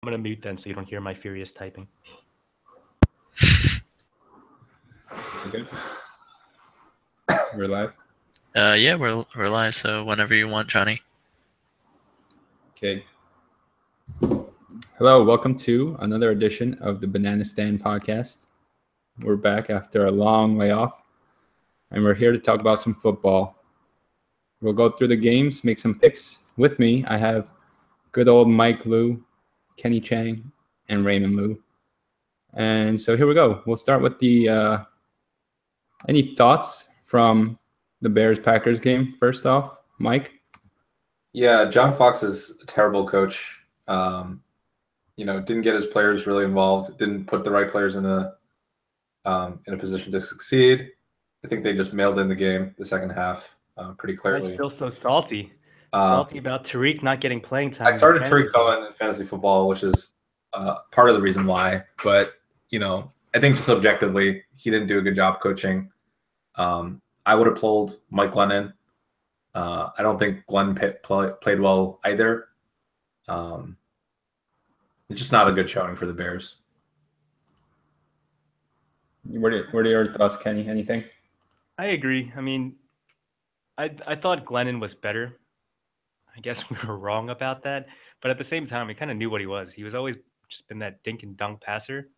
gonna mute then so you don't hear my furious typing. Okay. We're live. Yeah, we're live. So whenever you want, Johnny. Okay. Hello, welcome to another edition of the Banana Stand podcast. We're back after a long layoff, and we're here to talk about some football. We'll go through the games, make some picks. With me, I have good old Mike Liu, Kenny Chang, and Raymond Liu. And so here we go. We'll start with the any thoughts from the Bears-Packers game first off, Mike? Yeah, John Fox is a terrible coach. Didn't get his players really involved. Didn't put the right players in a position to succeed. I think they just mailed in the game the second half pretty clearly. I'm still so salty. Salty about Tariq not getting playing time. I started Tariq Cohen in fantasy football, which is part of the reason why. But I think just objectively, he didn't do a good job coaching. I would have pulled Mike Glennon. I don't think Glenn Pitt played well either. It's just not a good showing for the Bears. What are your thoughts, Kenny? Anything? I agree. I mean, I thought Glennon was better. I guess we were wrong about that. But at the same time, we kind of knew what he was. He was always just been that dink and dunk passer.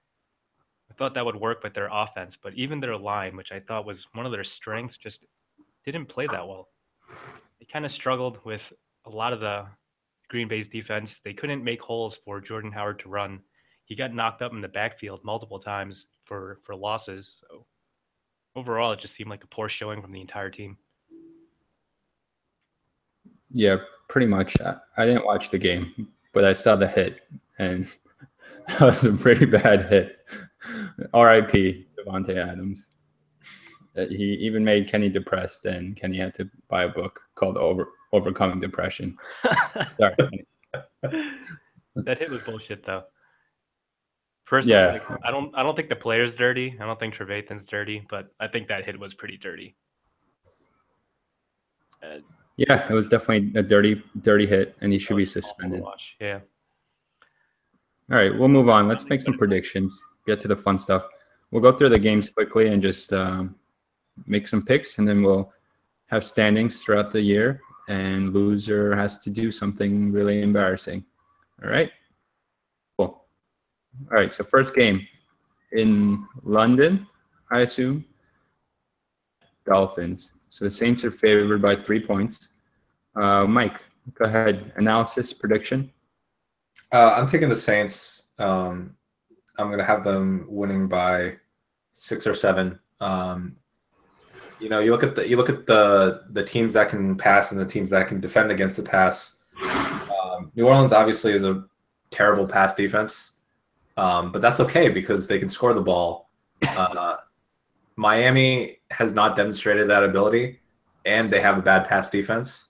I thought that would work with their offense. But even their line, which I thought was one of their strengths, just didn't play that well. They kind of struggled with a lot of the Green Bay's defense. They couldn't make holes for Jordan Howard to run. He got knocked up in the backfield multiple times for losses. So overall, it just seemed like a poor showing from the entire team. Yeah, pretty much. I didn't watch the game, but I saw the hit, and that was a pretty bad hit. R.I.P. Davante Adams. He even made Kenny depressed, and Kenny had to buy a book called Overcoming Depression. Sorry, Kenny. That hit was bullshit, though. Personally, Yeah. I don't think the player's dirty. I don't think Trevathan's dirty, but I think that hit was pretty dirty. Yeah, it was definitely a dirty hit, and he should be suspended. Yeah. All right, we'll move on. Let's make some predictions. Get to the fun stuff. We'll go through the games quickly and just make some picks, and then we'll have standings throughout the year, and loser has to do something really embarrassing. All right? Cool. All right, so first game in London, I assume. Dolphins. So the Saints are favored by 3 points. Mike, go ahead. Analysis, prediction? I'm taking the Saints. I'm going to have them winning by 6 or 7. You look at the teams that can pass and the teams that can defend against the pass. New Orleans obviously is a terrible pass defense, but that's okay because they can score the ball. Miami has not demonstrated that ability, and they have a bad pass defense.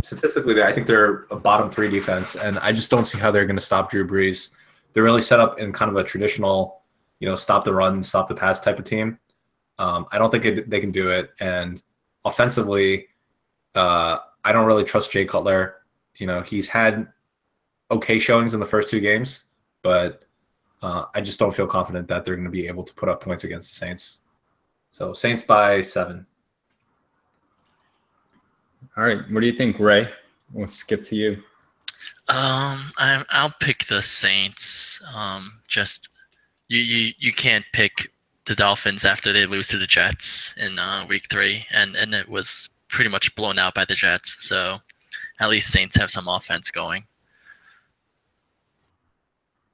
Statistically, I think they're a bottom 3 defense, and I just don't see how they're going to stop Drew Brees. They're really set up in kind of a traditional, stop the run, stop the pass type of team. I don't think they can do it. And offensively, I don't really trust Jay Cutler. He's had okay showings in the first 2 games, but I just don't feel confident that they're going to be able to put up points against the Saints. So Saints by 7. All right. What do you think, Ray? We'll skip to you. I'll pick the Saints. Just you can't pick the Dolphins after they lose to the Jets in week 3, and it was pretty much blown out by the Jets. So at least Saints have some offense going.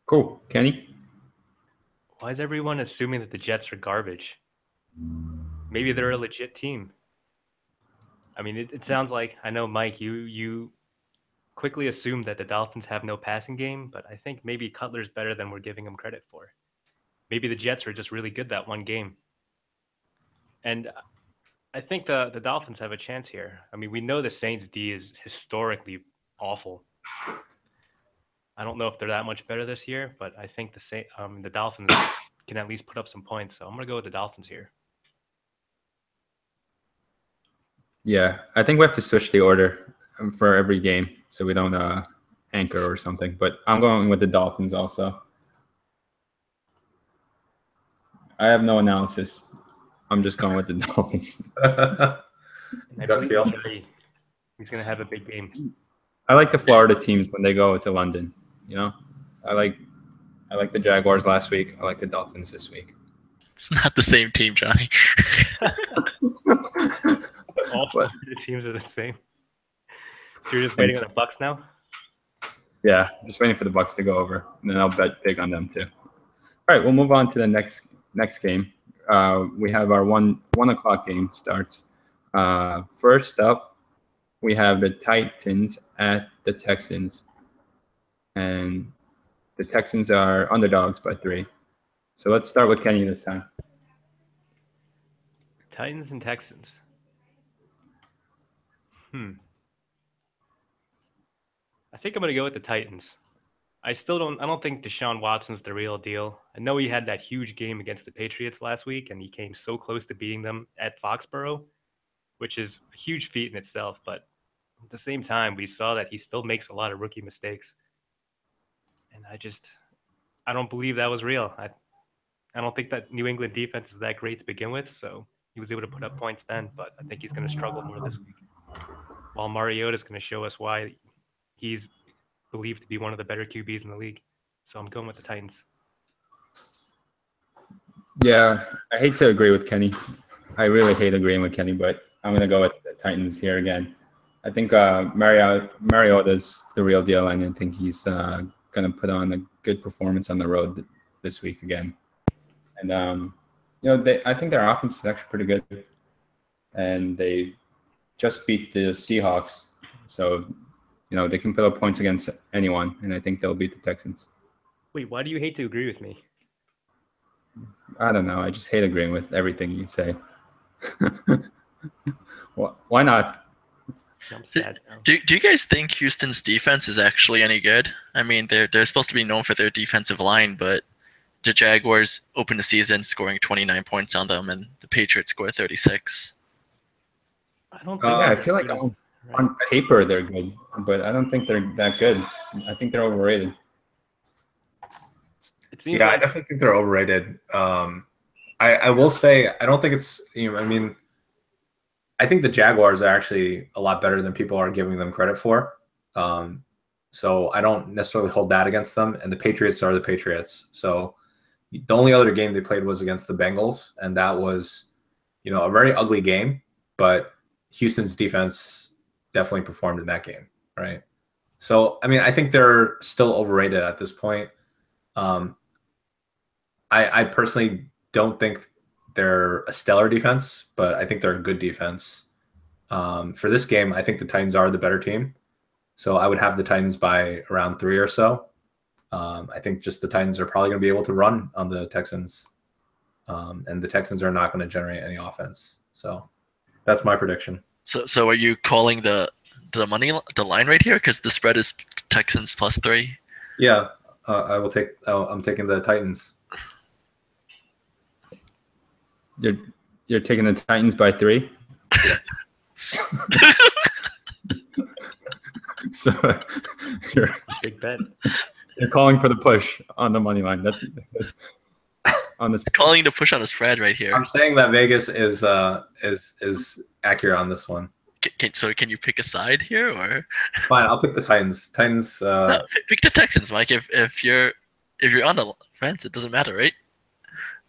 Cool. Kenny? Why is everyone assuming that the Jets are garbage? Maybe they're a legit team. I mean, it sounds like, I know, Mike, you quickly assumed that the Dolphins have no passing game, but I think maybe Cutler's better than we're giving him credit for. Maybe the Jets were just really good that one game. And I think the Dolphins have a chance here. I mean, we know the Saints D is historically awful. I don't know if they're that much better this year, but I think the Dolphins can at least put up some points. So I'm going to go with the Dolphins here. Yeah, I think we have to switch the order for every game so we don't anchor or something. But I'm going with the Dolphins also. I have no analysis. I'm just going with the Dolphins. And I Gut believe feel. he's going to have a big game. I like the Florida teams when they go to London. You know, I like the Jaguars last week. I like the Dolphins this week. It's not the same team, Johnny. All What? the teams are the same. So you're just waiting on the Bucks now? Yeah, just waiting for the Bucks to go over, and then I'll bet big on them too. All right, we'll move on to the next game. We have our 1 o'clock game starts. First up, we have the Titans at the Texans, and the Texans are underdogs by 3. So let's start with Kenny this time. Titans and Texans. I think I'm going to go with the Titans. I don't think Deshaun Watson's the real deal. I know he had that huge game against the Patriots last week, and he came so close to beating them at Foxborough, which is a huge feat in itself. But at the same time, we saw that he still makes a lot of rookie mistakes. And I don't believe that was real. I don't think that New England defense is that great to begin with, so he was able to put up points then, but I think he's going to struggle more this week. While Mariota is going to show us why he's believed to be one of the better QBs in the league. So I'm going with the Titans. Yeah, I hate to agree with Kenny. I really hate agreeing with Kenny, but I'm going to go with the Titans here again. I think Mariota's the real deal, and I think he's going to put on a good performance on the road this week again. And, I think their offense is actually pretty good. And they just beat the Seahawks. So, they can put up points against anyone, and I think they'll beat the Texans. Wait, why do you hate to agree with me? I don't know. I just hate agreeing with everything you say. Why not? I'm sad now. Do you guys think Houston's defense is actually any good? I mean, they're supposed to be known for their defensive line, but the Jaguars opened the season scoring 29 points on them, and the Patriots scored 36. I don't think I feel like on paper they're good, but I don't think they're that good. I think they're overrated. It seems Yeah, I like definitely think they're overrated. I will say I don't think it's I think the Jaguars are actually a lot better than people are giving them credit for. So I don't necessarily hold that against them. And the Patriots are the Patriots. So the only other game they played was against the Bengals, and that was, a very ugly game. But Houston's defense definitely performed in that game, right? So I think they're still overrated at this point. I personally don't think they're a stellar defense, but I think they're a good defense. For this game, I think the Titans are the better team. So I would have the Titans by around 3 or so. I think just the Titans are probably going to be able to run on the Texans. And the Texans are not going to generate any offense. So that's my prediction. So are you calling the line right here? Because the spread is Texans +3. Yeah, I'm taking the Titans. You're taking the Titans by 3. So you're big bet. You're calling for the push on the money line. That's on this. Calling to push on a spread right here. I'm saying that Vegas is accurate on this one. Can you pick a side here, or Fine, I'll pick the Titans. Titans. No, pick the Texans, Mike. If you're on the fence, it doesn't matter, right?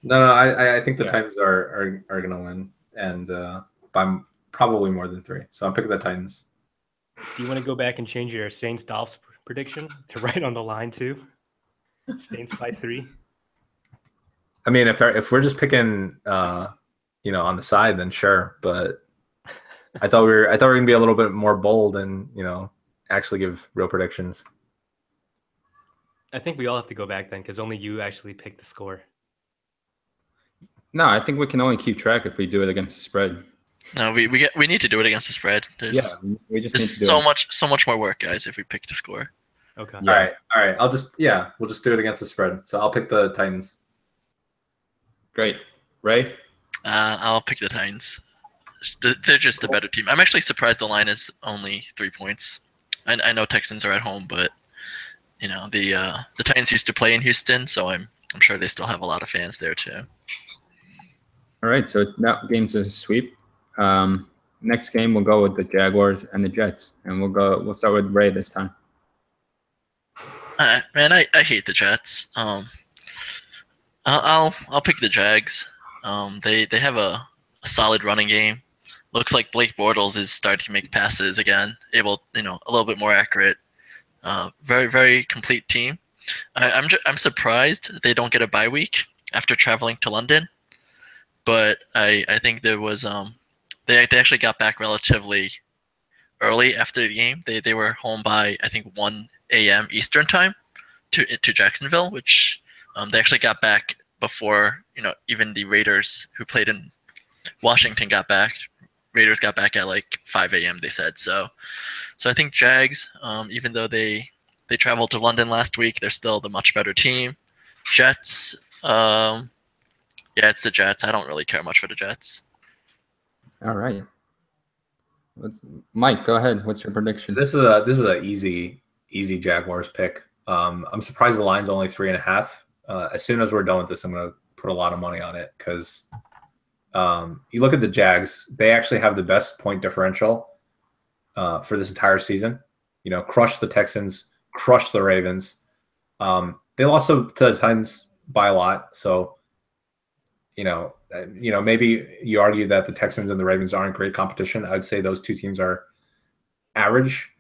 No. I think the Titans are gonna win, and by probably more than 3. So I'm picking the Titans. Do you want to go back and change your Saints Dolphins prediction to right on the line too? Saints by 3. I mean, if we're just picking, on the side, then sure. But I thought we were gonna be a little bit more bold and actually give real predictions. I think we all have to go back then because only you actually picked the score. No, I think we can only keep track if we do it against the spread. No, we need to do it against the spread. We just need to There's do so much more work, guys, if we pick the score. Okay. Yeah. All right. We'll just do it against the spread. So I'll pick the Titans. Great. Ray? I'll pick the Titans. They're just a better team. I'm actually surprised the line is only 3 points. I know Texans are at home, but the Titans used to play in Houston, so I'm sure they still have a lot of fans there too. All right, so that game's a sweep. Next game, we'll go with the Jaguars and the Jets, and we'll start with Ray this time. Man, I hate the Jets. I'll pick the Jags. They have a solid running game. Looks like Blake Bortles is starting to make passes again, a little bit more accurate. Very, very complete team. I'm surprised they don't get a bye week after traveling to London, but I think there was they actually got back relatively early after the game. They were home by I think 1 a.m. Eastern time to Jacksonville, which they actually got back before even the Raiders who played in Washington got back. Raiders got back at like 5 a.m. they said. So I think Jags, even though they traveled to London last week, they're still the much better team. Jets, yeah, it's the Jets. I don't really care much for the Jets. All right. Mike, go ahead. What's your prediction? This is a easy Jaguars pick. I'm surprised the line's only 3.5. As soon as we're done with this, I'm going to put a lot of money on it because you look at the Jags, they actually have the best point differential for this entire season. Crush the Texans, crush the Ravens. They lost to the Titans by a lot. So, maybe you argue that the Texans and the Ravens aren't great competition. I'd say those two teams are average.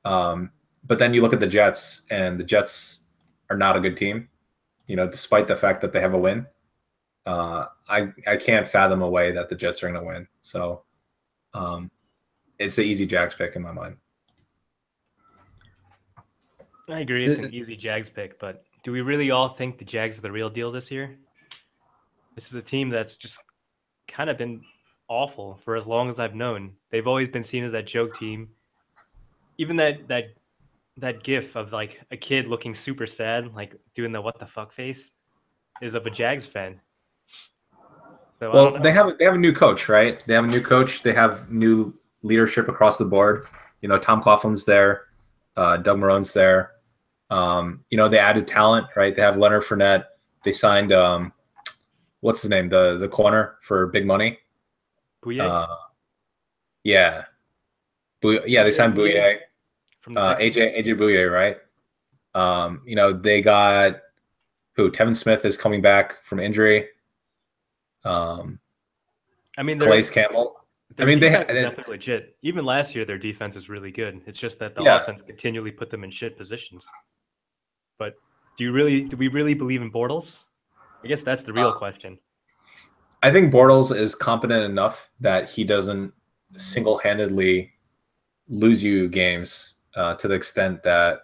But then you look at the Jets, and the Jets are not a good team, despite the fact that they have a win. I can't fathom a way that the Jets are going to win. So it's an easy Jags pick in my mind. I agree. It's an easy Jags pick, but do we really all think the Jags are the real deal this year? This is a team that's just kind of been awful for as long as I've known. They've always been seen as that joke team. Even that gif of like a kid looking super sad, like doing the what the fuck face, is of a Jags fan. So well, they have a new coach, right? They have a new coach. They have new leadership across the board. Tom Coughlin's there, Doug Marone's there. They added talent, right? They have Leonard Fournette. They signed what's his name, the corner for big money. Bouye? Yeah. They signed Bouye. From the AJ Bouye, right? They got Tevin Smith is coming back from injury. Calais Campbell. They definitely legit. Even last year, their defense is really good. It's just that the offense continually put them in shit positions. But do we really believe in Bortles? I guess that's the real question. I think Bortles is competent enough that he doesn't single-handedly lose you games to the extent that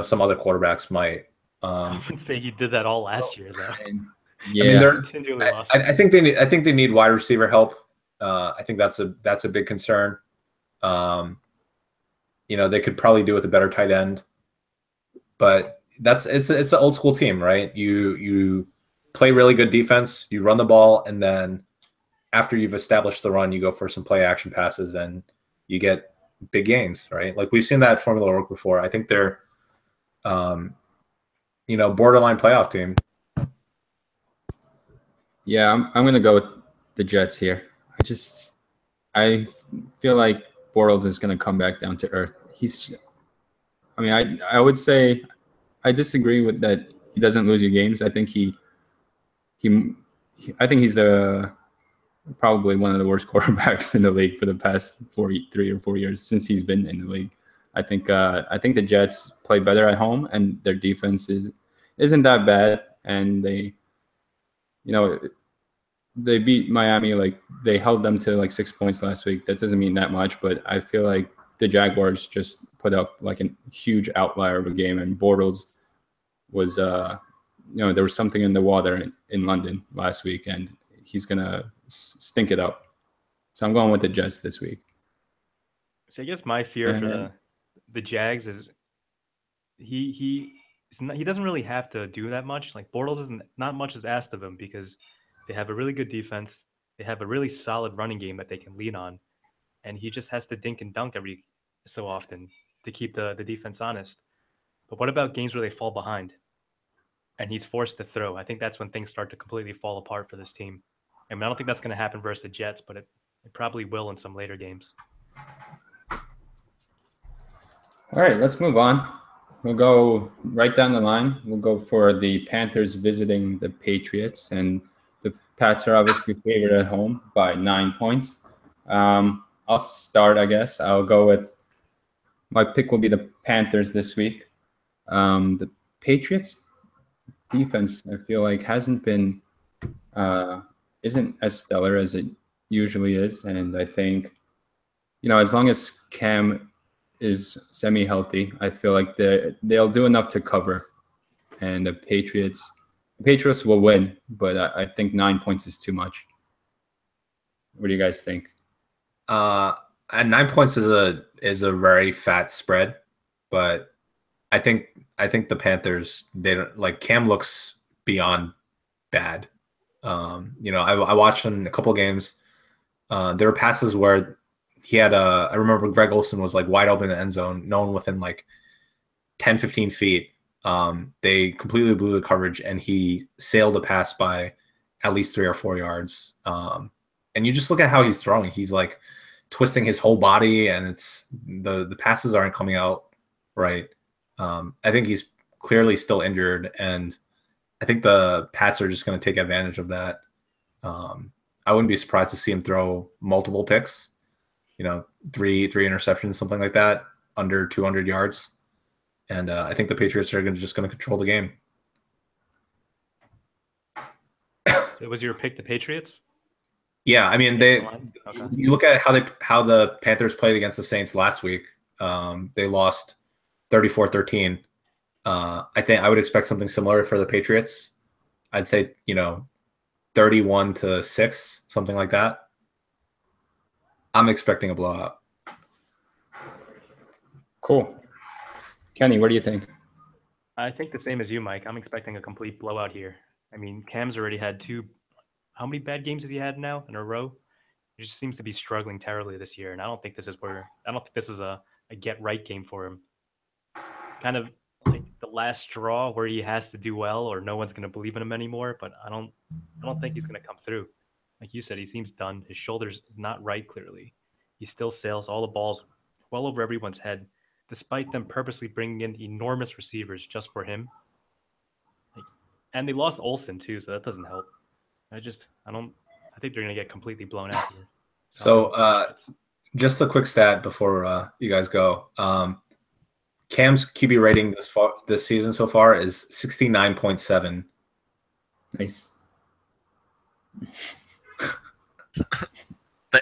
some other quarterbacks might. I wouldn't say he did that all last year, though. Yeah, I think they need wide receiver help. I think that's a big concern. They could probably do with a better tight end, but it's an old school team, right? You play really good defense, you run the ball, and then after you've established the run, you go for some play action passes and you get big gains, right? Like we've seen that formula work before. I think they're, borderline playoff team. Yeah, I'm going to go with the Jets here. I feel like Bortles is going to come back down to earth. I would say I disagree with that. He doesn't lose you games. I think I think he's probably one of the worst quarterbacks in the league for the past 3 or 4 years since he's been in the league. I think the Jets play better at home, and their defense isn't that bad, and they beat Miami. Like they held them to like 6 points last week. That doesn't mean that much, but I feel like the Jaguars just put up like a huge outlier of a game, and Bortles was there was something in the water in London last week, and he's gonna stink it up. So I'm going with the Jets this week. So I guess my fear for the Jags is he doesn't really have to do that much. Like Bortles not much is asked of him because they have a really good defense. They have a really solid running game that they can lean on, and he just has to dink and dunk every so often to keep the defense honest. But what about games where they fall behind and he's forced to throw? I think that's when things start to completely fall apart for this team. I mean, I don't think that's going to happen versus the Jets, but it probably will in some later games. All right, let's move on. We'll go right down the line. We'll go for the Panthers visiting the Patriots, and the Pats are obviously favored at home by 9 points. I'll start, I guess. I'll go with my pick will be the Panthers this week. The Patriots defense, I feel like, hasn't been isn't as stellar as it usually is, and I think, as long as Cam is semi-healthy, I feel like they'll do enough to cover, and the Patriots will win, but I think 9 points is too much. What do you guys think? And 9 points is a very fat spread, but I think the Panthers, they don't, like, Cam looks beyond bad. I watched him in a couple of games. There were passes where he had I remember Greg Olsen was like wide open in the end zone, no one within like 10, 15 feet. They completely blew the coverage and he sailed a pass by at least 3 or 4 yards. And you just look at how he's throwing. He's like twisting his whole body, and it's the passes aren't coming out right. I think he's clearly still injured, and I think the Pats are just going to take advantage of that. I wouldn't be surprised to see him throw multiple picks, three interceptions, something like that, under 200 yards. And I think the Patriots are just going to control the game. Was your pick the Patriots? Yeah, I mean, you look at how the Panthers played against the Saints last week. They lost 34-13. I think I would expect something similar for the Patriots. I'd say 31-6, something like that. I'm expecting a blowout. Cool. Kenny, what do you think? I think the same as you, Mike. I'm expecting a complete blowout here. I mean, Cam's already had how many bad games has he had now in a row? He just seems to be struggling terribly this year, and I don't think this is a get right game for him. It's kind of like the last straw where he has to do well or no one's going to believe in him anymore, but I don't think he's going to come through. Like you said, he seems done. His shoulder's not right, clearly. He still sails all the balls well over everyone's head, despite them purposely bringing in enormous receivers just for him. And they lost Olsen too, so that doesn't help. I think they're going to get completely blown out here. So just a quick stat before you guys go. Cam's QB rating this season so far is 69.7. Nice.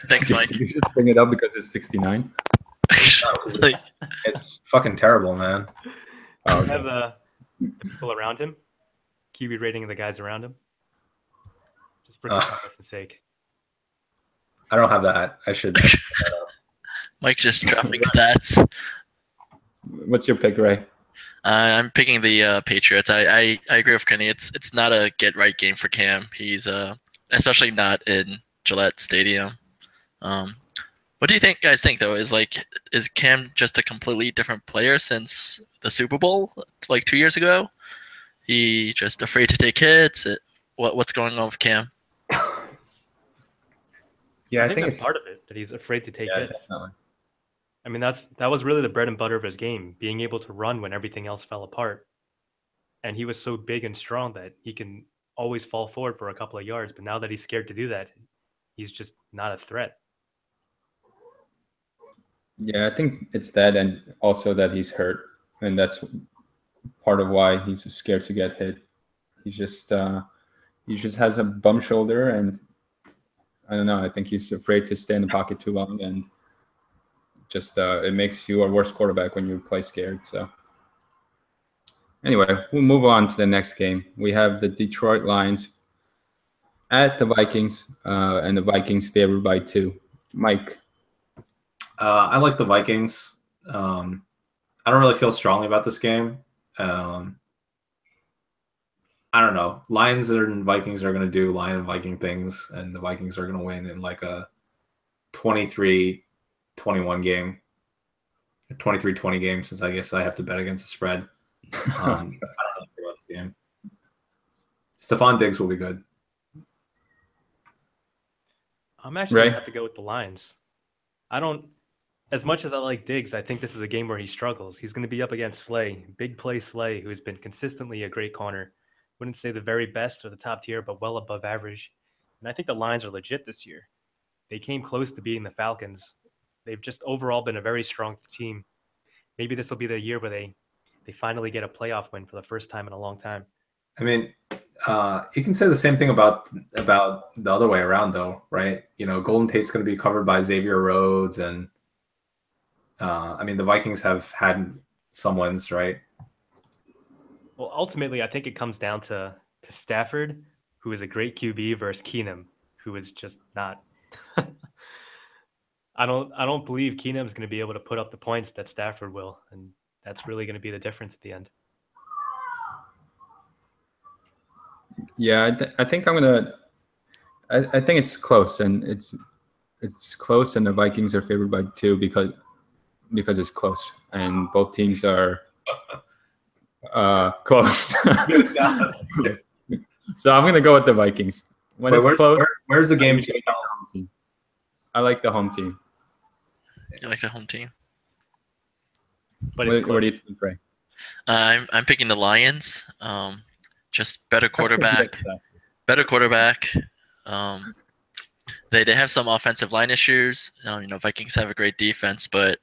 Thanks, Mike. Did you just bring it up because it's 69? It's fucking terrible, man. Oh, okay. Have the people around him, QB rating of the guys around him, just for goodness sake. I don't have that. I should. Mike just dropping stats. What's your pick, Ray? I'm picking the Patriots. I agree with Kenny. It's not a get right game for Cam. He's especially not in Gillette Stadium. What do you guys think though? Is Cam just a completely different player since the Super Bowl like 2 years ago? He just afraid to take hits? What's going on with Cam? Yeah, I think that's part of it, that he's afraid to take hits. Definitely. I mean, that was really the bread and butter of his game, being able to run when everything else fell apart. And he was so big and strong that he can always fall forward for a couple of yards. But now that he's scared to do that, he's just not a threat. Yeah, I think it's that, and also that he's hurt, and that's part of why he's scared to get hit. He just has a bum shoulder, and I don't know. I think he's afraid to stay in the pocket too long, and just it makes you a worse quarterback when you play scared. So anyway, we'll move on to the next game. We have the Detroit Lions at the Vikings, and the Vikings favored by 2. Mike. I like the Vikings. I don't really feel strongly about this game. I don't know. Lions and Vikings are going to do Lion and Viking things, and the Vikings are going to win in like a 23-21 game, a 23-20 game, since I guess I have to bet against the spread. I don't know about this game. Stephon Diggs will be good. I'm actually Ray? gonna have to go with the Lions. I don't, as much as I like Diggs, I think this is a game where he struggles. He's going to be up against Slay, big play Slay, who has been consistently a great corner. Wouldn't say the very best or the top tier, but well above average. And I think the Lions are legit this year. They came close to beating the Falcons. They've just overall been a very strong team. Maybe this will be the year where they finally get a playoff win for the first time in a long time. I mean, you can say the same thing about the other way around, though, right? You know, Golden Tate's going to be covered by Xavier Rhodes, and I mean, the Vikings have had some wins, right? Well, ultimately, I think it comes down to Stafford, who is a great QB, versus Keenum, who is just not. I don't believe Keenum's going to be able to put up the points that Stafford will, and that's really going to be the difference at the end. Yeah, I think I'm gonna. I think it's close, and it's close, and the Vikings are favored by 2 because it's close, and both teams are close. So I'm gonna go with the Vikings. When Wait, it's close, where's the game? I like the home team. You like the home team? But it's What do you close. think, Ray? I'm picking the Lions. Just better quarterback. Better quarterback. They have some offensive line issues. Vikings have a great defense, but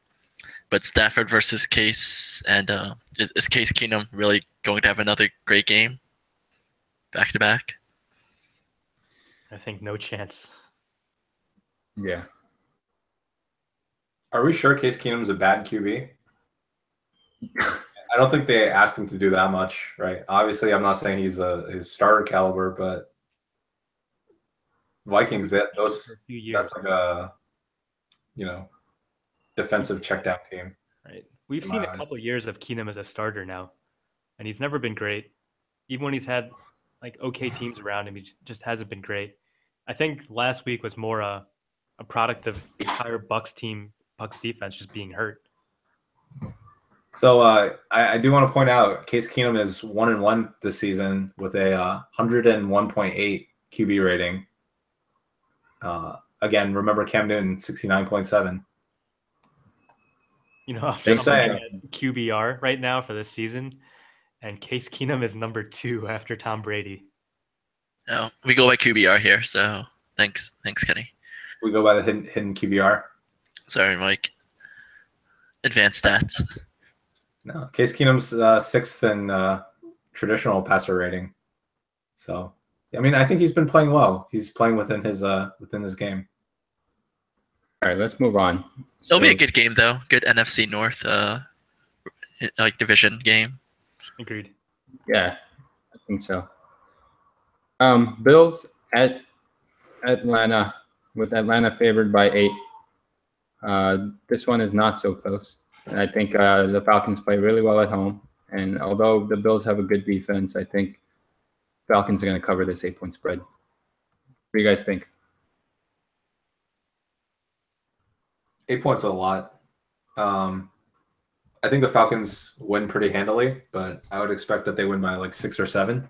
Stafford versus Case, and is Case Keenum really going to have another great game back to back? I think no chance. Yeah. Are we sure Case Keenum's a bad QB? I don't think they asked him to do that much, right? Obviously, I'm not saying he's his starter caliber, but Vikings, For a few years, that's like a defensive check down team. right? We've in seen my a eyes. couple years of Keenum as a starter now, and he's never been great. Even when he's had like okay teams around him, he just hasn't been great. I think last week was more a product of the entire Bucks defense just being hurt. So I do want to point out Case Keenum is 1-1 this season with a 101.8 QB rating. Again, remember Cam Newton 69.7. You know, I'm Just looking saying. at QBR right now for this season, and Case Keenum is number 2 after Tom Brady. No, we go by QBR here, so thanks, Kenny. We go by the hidden QBR. Sorry, Mike. Advanced stats. No, Case Keenum's 6th in traditional passer rating. So, I mean, I think he's been playing well. He's playing within his game. All right, let's move on. It'll be a good game though. Good NFC North division game. Agreed. Yeah, I think so. Bills at Atlanta, with Atlanta favored by 8. This one is not so close. And I think the Falcons play really well at home. And although the Bills have a good defense, I think Falcons are going to cover this 8-point spread. What do you guys think? 8 points is a lot. I think the Falcons win pretty handily, but I would expect that they win by like 6 or 7.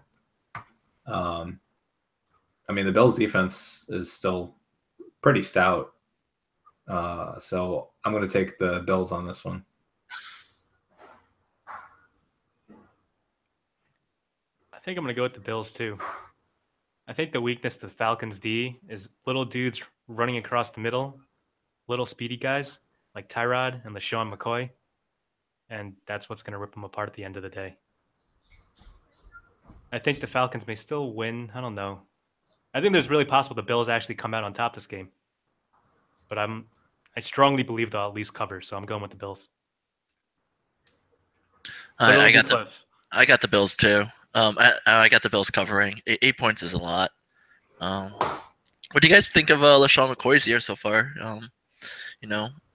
I mean, the Bills' defense is still pretty stout. So I'm going to take the Bills on this one. I think I'm going to go with the Bills too. I think the weakness to the Falcons D is little dudes running across the middle, little speedy guys like Tyrod and LaShawn McCoy, and that's what's going to rip them apart at the end of the day. I think the Falcons may still win. I don't know. I think there's really possible the Bills actually come out on top this game. But I strongly believe they'll at least cover, so I'm going with the Bills. But it'll I be got close. I got the Bills too. I got the Bills covering. 8 points is a lot. What do you guys think of LaShawn McCoy's year so far?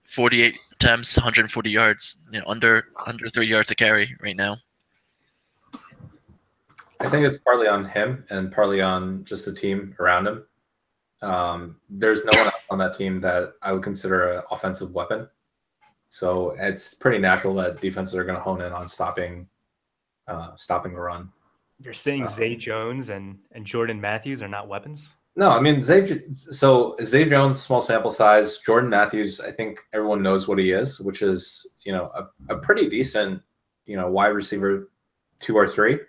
48 attempts, 140 yards. Under 3 yards a carry right now. I think it's partly on him and partly on just the team around him. There's no one else on that team that I would consider an offensive weapon. So it's pretty natural that defenses are going to hone in on stopping stopping the run. You're saying Zay Jones and Jordan Matthews are not weapons? No, I mean Zay Jones, small sample size. Jordan Matthews, I think everyone knows what he is, which is a pretty decent wide receiver 2 or 3.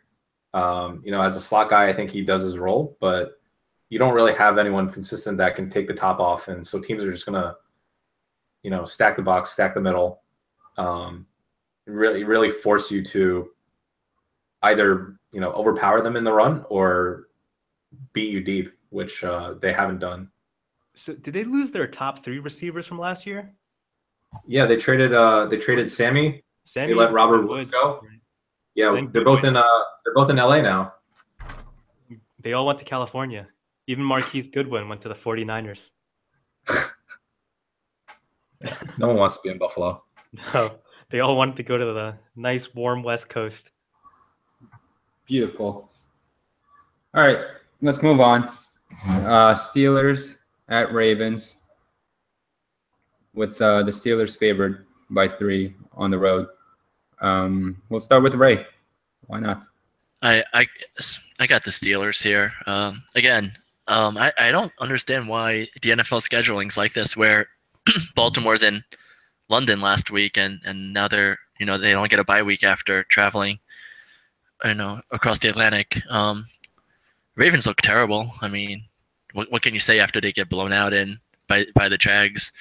As a slot guy, I think he does his role, but you don't really have anyone consistent that can take the top off, and so teams are just gonna stack the box, stack the middle, really force you to either overpower them in the run or beat you deep, which they haven't done. So did they lose their top 3 receivers from last year? Yeah, they traded Sammy. They let Robert Woods go. Yeah, they're both in LA now. They all went to California. Even Marquise Goodwin went to the 49ers. No one wants to be in Buffalo. No, they all wanted to go to the nice, warm West Coast. Beautiful. All right, let's move on. Steelers at Ravens, with the Steelers favored by 3 on the road. We'll start with Ray. Why not? I got the Steelers here. Again, I don't understand why the NFL scheduling's like this, where Baltimore's in London last week, and now they don't get a bye week after traveling, across the Atlantic. Ravens look terrible. I mean, what can you say after they get blown out by the Jags?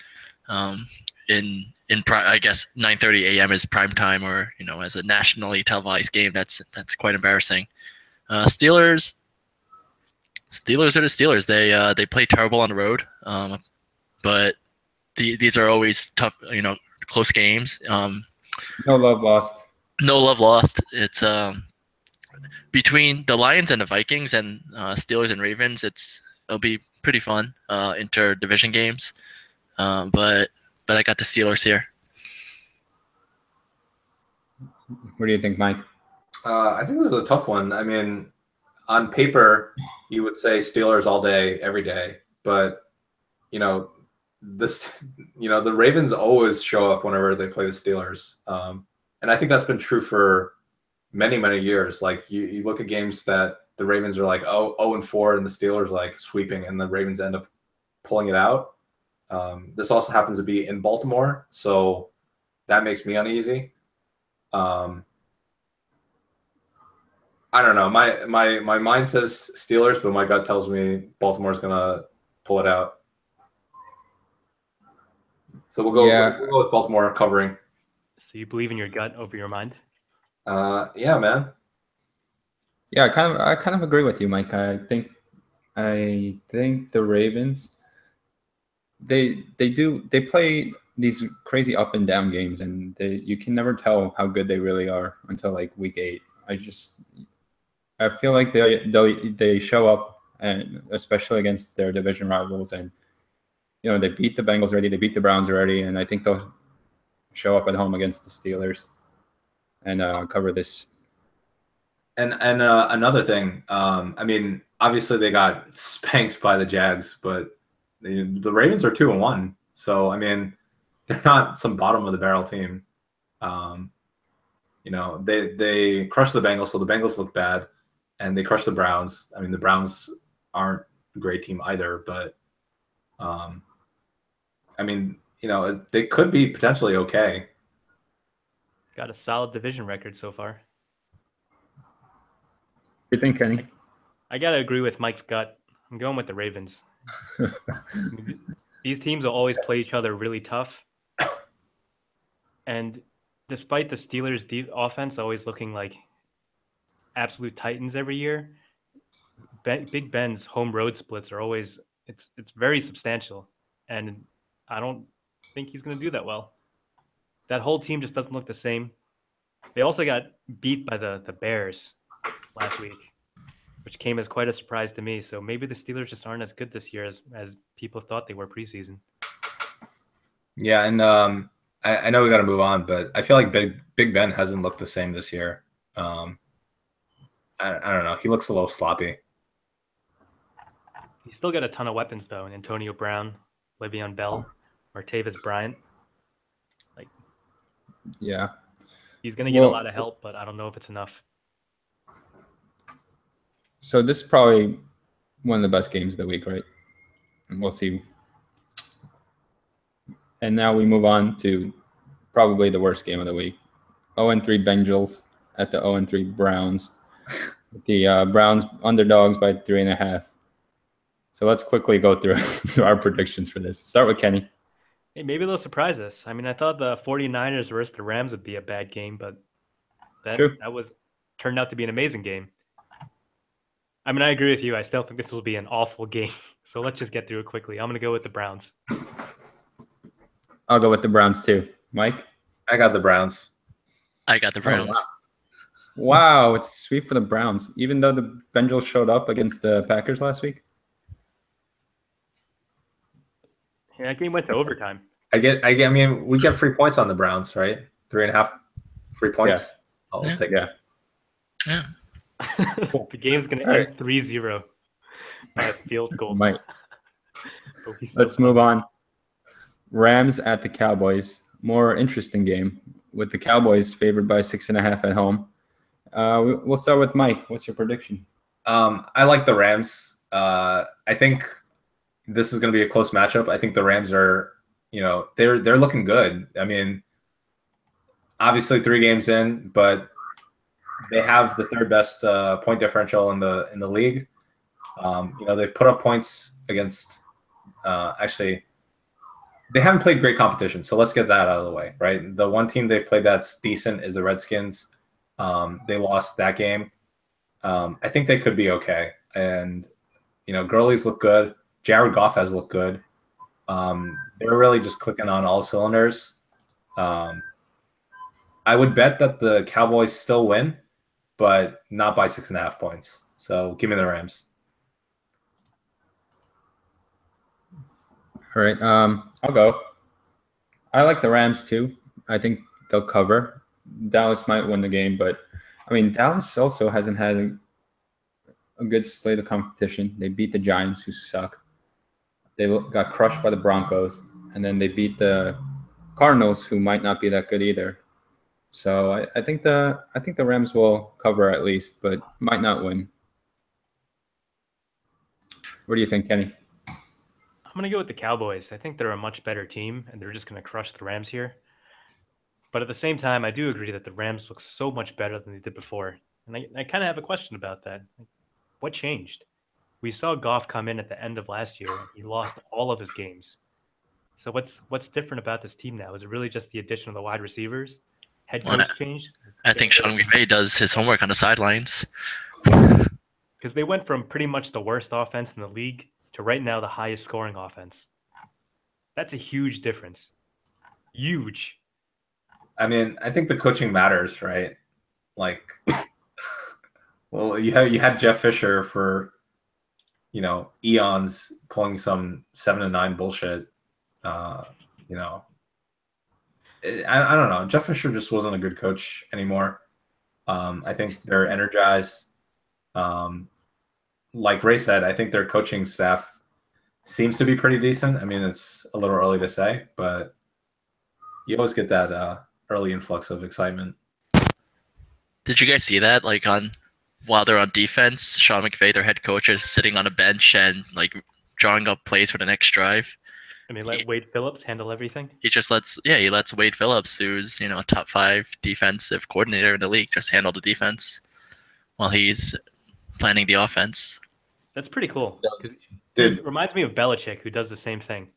I guess 9:30 a.m. is prime time, or as a nationally televised game. That's quite embarrassing. Steelers are the Steelers. They play terrible on the road, but these are always tough, close games. No love lost. No love lost. It's between the Lions and the Vikings and Steelers and Ravens. It'll be pretty fun inter-division games. But I got the Steelers here. What do you think, Mike? I think this is a tough one. I mean, on paper, you would say Steelers all day, every day, but the Ravens always show up whenever they play the Steelers, and I think that's been true for many, many years. Like you look at games that the Ravens are like 0-4, and the Steelers like sweeping, and the Ravens end up pulling it out. This also happens to be in Baltimore, so that makes me uneasy. I don't know. My mind says Steelers, but my gut tells me Baltimore's gonna pull it out. So we'll go with Baltimore covering. So you believe in your gut over your mind? Yeah, man. Yeah, I kind of agree with you, Mike. I think the Ravens, they play these crazy up and down games, and you can never tell how good they really are until like week 8. I feel like they show up, and especially against their division rivals, and they beat the Bengals already, they beat the Browns already, and I think they'll show up at home against the Steelers and cover this. And another thing, I mean, obviously they got spanked by the Jags, but the Ravens are 2-1, so I mean, they're not some bottom of the barrel team. They crushed the Bengals, so the Bengals look bad, and they crushed the Browns. I mean, the Browns aren't a great team either, but I mean, they could be potentially okay. Got a solid division record so far. What do you think, Kenny? I gotta agree with Mike's gut. I'm going with the Ravens. These teams will always play each other really tough. And despite the Steelers' offense always looking like absolute titans every year, Big Ben's home road splits are always it's very substantial, and I don't think he's going to do that well. That whole team just doesn't look the same. They also got beat by the Bears last week, which came as quite a surprise to me. So maybe the Steelers just aren't as good this year as people thought they were preseason. Yeah, and I know we got to move on, but I feel like Big Ben hasn't looked the same this year. I don't know. He looks a little sloppy. He's still got a ton of weapons, though. Antonio Brown, Le'Veon Bell, Martavis Bryant. Yeah. He's going to get a lot of help, but I don't know if it's enough. So this is probably one of the best games of the week, right? And we'll see. And now we move on to probably the worst game of the week. 0-3 Bengals at the 0-3 Browns. The Browns underdogs by 3.5. So let's quickly go through our predictions for this. Start with Kenny. Hey, maybe they'll surprise us. I mean, I thought the 49ers versus the Rams would be a bad game, but that turned out to be an amazing game. I mean, I agree with you. I still think this will be an awful game. So let's just get through it quickly. I'm going to go with the Browns. I'll go with the Browns too. Mike? I got the Browns. I got the Browns. Oh, wow, it's a sweep for the Browns, even though the Bengals showed up against the Packers last week. Yeah, that game went to overtime. I mean, we get 3 points on the Browns, right? 3.5 free points. Yeah. I'll take it. Yeah. The game's going to end 3-0 by a field goal. Mike. Let's move on. Rams at the Cowboys. More interesting game with the Cowboys favored by 6.5 at home. We'll start with Mike. What's your prediction? I like the Rams. I think this is going to be a close matchup. I think the Rams are, they're looking good. I mean, obviously 3 games in, but they have the 3rd best point differential in the league. They've put up points against actually. They haven't played great competition, so let's get that out of the way, right? The one team they've played that's decent is the Redskins. They lost that game. I think they could be okay. And, Gurley's look good. Jared Goff has looked good. They're really just clicking on all cylinders. I would bet that the Cowboys still win, but not by 6.5 points. So give me the Rams. All right, I'll go. I like the Rams too. I think they'll cover. Dallas might win the game, but I mean, Dallas also hasn't had a good slate of competition. They beat the Giants, who suck. They got crushed by the Broncos, and then they beat the Cardinals, who might not be that good either. So I think the Rams will cover at least, but might not win. What do you think, Kenny? I'm going to go with the Cowboys. I think they're a much better team, and they're just going to crush the Rams here. But at the same time, I do agree that the Rams look so much better than they did before. And I kind of have a question about that. What changed? We saw Goff come in at the end of last year, and he lost all of his games. So what's different about this team now? Is it really just the addition of the wide receivers? Head coach change? I think Sean McVay does his homework on the sidelines. Because they went from pretty much the worst offense in the league to right now the highest scoring offense. That's a huge difference. Huge. I mean, I think the coaching matters, right? Like, well, you had Jeff Fisher for, eons pulling some 7-9 bullshit. I don't know. Jeff Fisher just wasn't a good coach anymore. I think they're energized. Like Ray said, I think their coaching staff seems to be pretty decent. I mean, it's a little early to say, but you always get that early influx of excitement. Did you guys see that? While they're on defense, Sean McVay, their head coach, is sitting on a bench and drawing up plays for the next drive. I mean, let Wade Phillips handle everything. He just lets Wade Phillips, who's a top 5 defensive coordinator in the league, just handle the defense while he's planning the offense. That's pretty cool. It reminds me of Belichick, who does the same thing,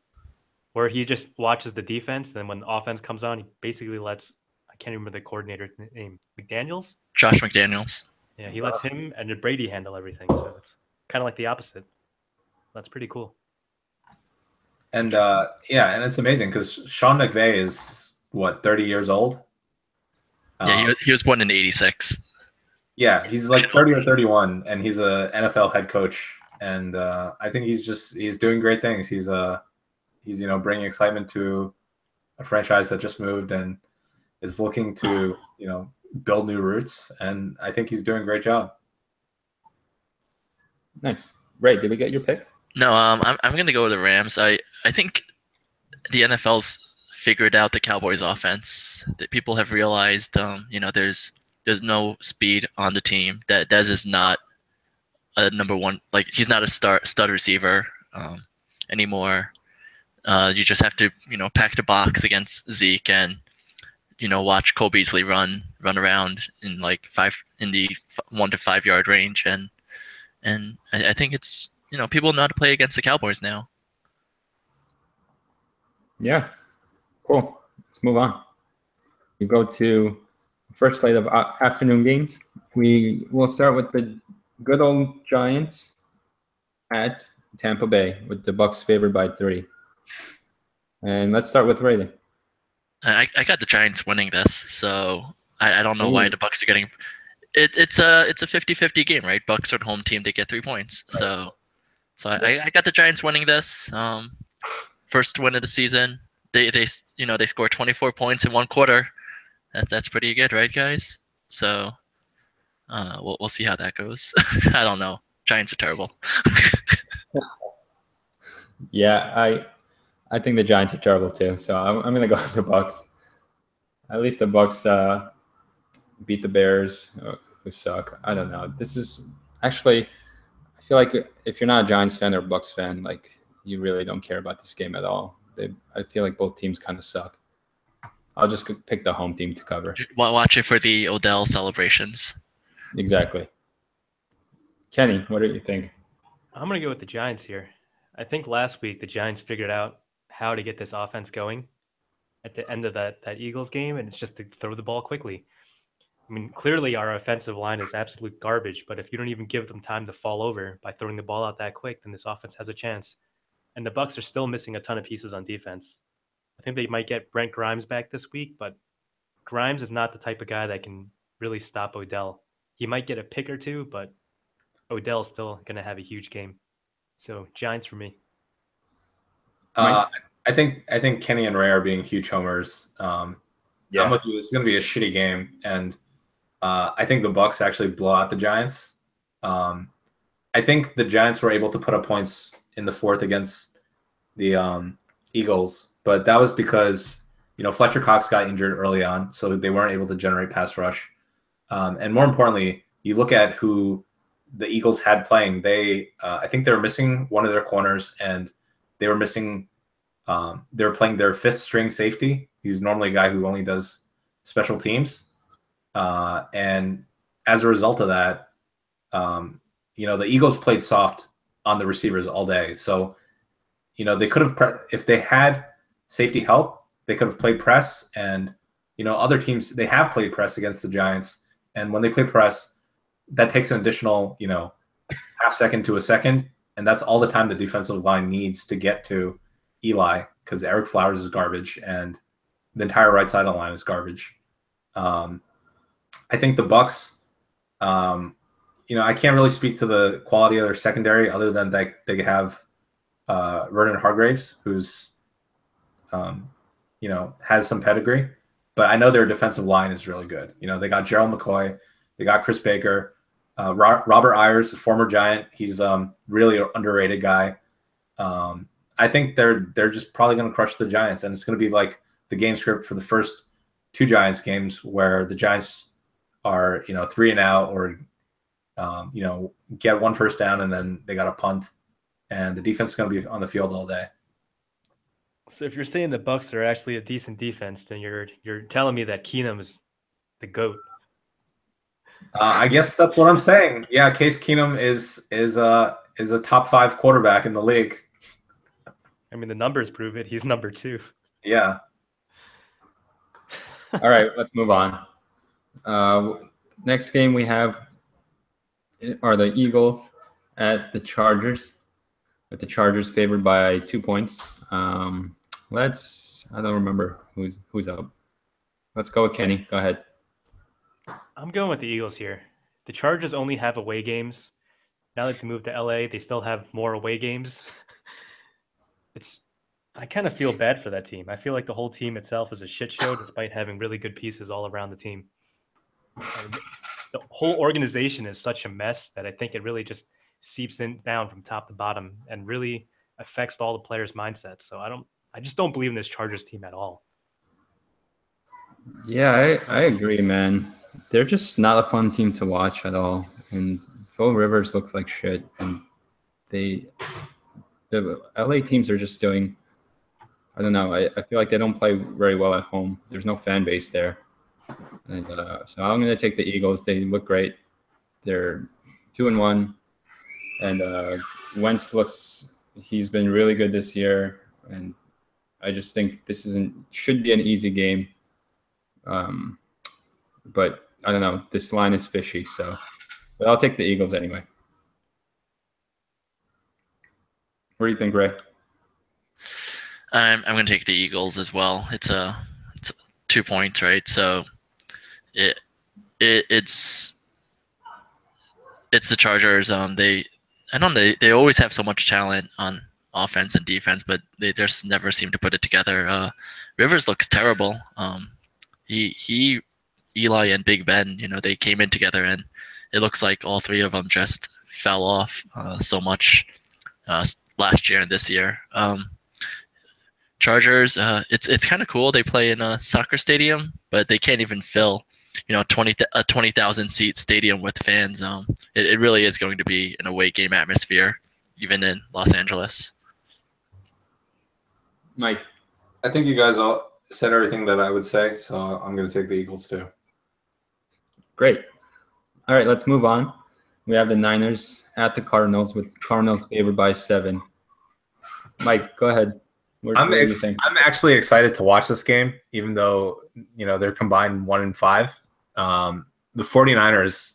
where he just watches the defense, and when the offense comes on, he basically lets, I can't remember the coordinator's name, McDaniels? Josh McDaniels. Yeah, he lets him and Brady handle everything. So it's kind of like the opposite. That's pretty cool. And and it's amazing because Sean McVay is 30 years old? Yeah, he was born in '86. Yeah, he's 30 or 31, and he's a NFL head coach. And I think he's doing great things. He's bringing excitement to a franchise that just moved and is looking to build new roots. And I think he's doing a great job. Nice. Ray, did we get your pick? No, I'm gonna go with the Rams. I think the NFL's figured out the Cowboys offense. That people have realized, there's no speed on the team. That Dez is not a number one, like he's not a stud receiver anymore. You just have to, pack the box against Zeke and, watch Cole Beasley run around in the 1 to 5 yard range. And I think it's, people know how to play against the Cowboys now. Yeah. Cool. Let's move on. We go to the first slate of afternoon games. We will start with the good old Giants at Tampa Bay with the Bucs favored by 3. And let's start with Ray. I got the Giants winning this, so I don't know why the Bucs are getting. It's a 50-50 game, right? Bucs are the home team; they get 3 points. Right. So I got the Giants winning this. First win of the season. They scored 24 points in 1 quarter. That's pretty good, right, guys? So we'll see how that goes. I don't know. Giants are terrible. Yeah, I think the Giants are terrible too. So I'm going to go with the Bucs. At least the Bucs beat the Bears, who suck. I don't know. This is actually, I feel like if you're not a Giants fan or a Bucs fan, like you really don't care about this game at all. I feel like both teams kind of suck. I'll just pick the home team to cover. Watch it for the Odell celebrations. Exactly. Kenny, what do you think? I'm going to go with the Giants here. I think last week the Giants figured out how to get this offense going at the end of that Eagles game, and it's just to throw the ball quickly. I mean, clearly our offensive line is absolute garbage, but if you don't even give them time to fall over by throwing the ball out that quick, then this offense has a chance. And the Bucs are still missing a ton of pieces on defense. I think they might get Brent Grimes back this week, but Grimes is not the type of guy that can really stop Odell. He might get a pick or two, but Odell's still going to have a huge game. So Giants for me. I think Kenny and Ray are being huge homers. I'm with you. It's going to be a shitty game, and I think the Bucs actually blow out the Giants. I think the Giants were able to put up points in the 4th against the Eagles, but that was because Fletcher Cox got injured early on, so they weren't able to generate pass rush. And more importantly, you look at who the Eagles had playing. I think they were missing one of their corners, and they were missing. They were playing their 5th string safety. He's normally a guy who only does special teams. And as a result of that, the Eagles played soft on the receivers all day. So, they could have, if they had safety help, they could have played press. And, other teams, they have played press against the Giants. And when they play press, that takes an additional, half second to a second. And that's all the time the defensive line needs to get to Eli, because Eric Flowers is garbage and the entire right side of the line is garbage. I think the Bucs, I can't really speak to the quality of their secondary other than they have Vernon Hargraves, who's, has some pedigree. But I know their defensive line is really good. They got Gerald McCoy, they got Chris Baker, Robert Ayers, a former Giant. He's really an underrated guy. I think they're just probably going to crush the Giants, and it's going to be like the game script for the first 2 Giants games where the Giants are 3 and out, or get 1 first down and then they got a punt, and the defense is going to be on the field all day. So if you're saying the Bucs are actually a decent defense, then you're telling me that Keenum is the GOAT. I guess that's what I'm saying. Yeah, Case Keenum is a top 5 quarterback in the league. I mean, the numbers prove it. He's number 2. Yeah. All right, let's move on. Next game we have are the Eagles at the Chargers, with the Chargers favored by 2 points. I don't remember who's up. Let's go with Kenny. Go ahead. I'm going with the Eagles here. The Chargers only have away games. Now that they moved to LA, they still have more away games. I kind of feel bad for that team. I feel like the whole team itself is a shit show despite having really good pieces all around the team. And the whole organization is such a mess that I think it really just seeps in down from top to bottom and really affects all the players' mindsets. So I just don't believe in this Chargers team at all. Yeah, I agree, man. They're just not a fun team to watch at all. And Phil Rivers looks like shit, and the LA teams are just doing. I don't know. I feel like they don't play very well at home. There's no fan base there, and so I'm going to take the Eagles. They look great. They're 2-1, and Wentz looks. He's been really good this year, and I just think this should be an easy game. But I don't know. This line is fishy, but I'll take the Eagles anyway. What do you think, Ray? I'm going to take the Eagles as well. It's 2 points, right? So it's the Chargers. They always have so much talent on offense and defense, but they just never seem to put it together. Rivers looks terrible. Eli and Big Ben, they came in together, and it looks like all three of them just fell off so much last year and this year. Chargers, it's kind of cool. They play in a soccer stadium, but they can't even fill, a 20,000 seat stadium with fans. It really is going to be an away game atmosphere, even in Los Angeles. Mike, I think you guys all said everything that I would say, so I'm going to take the Eagles too. Great. All right, let's move on. We have the Niners at the Cardinals, with Cardinals favored by 7. Mike, go ahead. What do you think? I'm actually excited to watch this game, even though they're combined 1-5. The 49ers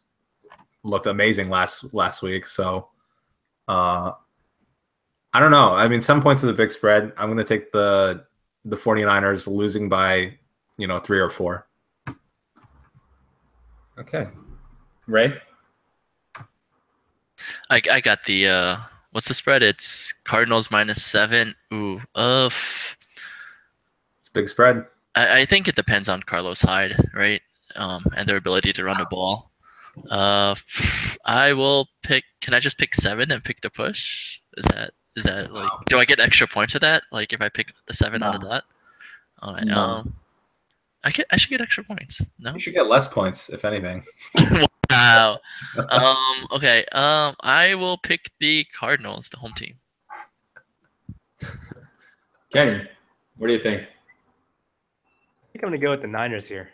looked amazing last week, so I don't know. I mean, 7 points is a big spread. I'm going to take the 49ers losing by 3 or 4. Okay, Ray. I got the what's the spread? It's Cardinals -7. Ooh, it's a big spread. I think it depends on Carlos Hyde, right? And their ability to run the ball. I will pick. Can I just pick 7 and pick the push? Is that like? Do I get extra points for that? Like if I pick the 7 on the dot? All right. No. I should get extra points. No. You should get less points, if anything. Wow. Okay. I will pick the Cardinals, the home team. Kenny, what do you think? I think I'm going to go with the Niners here.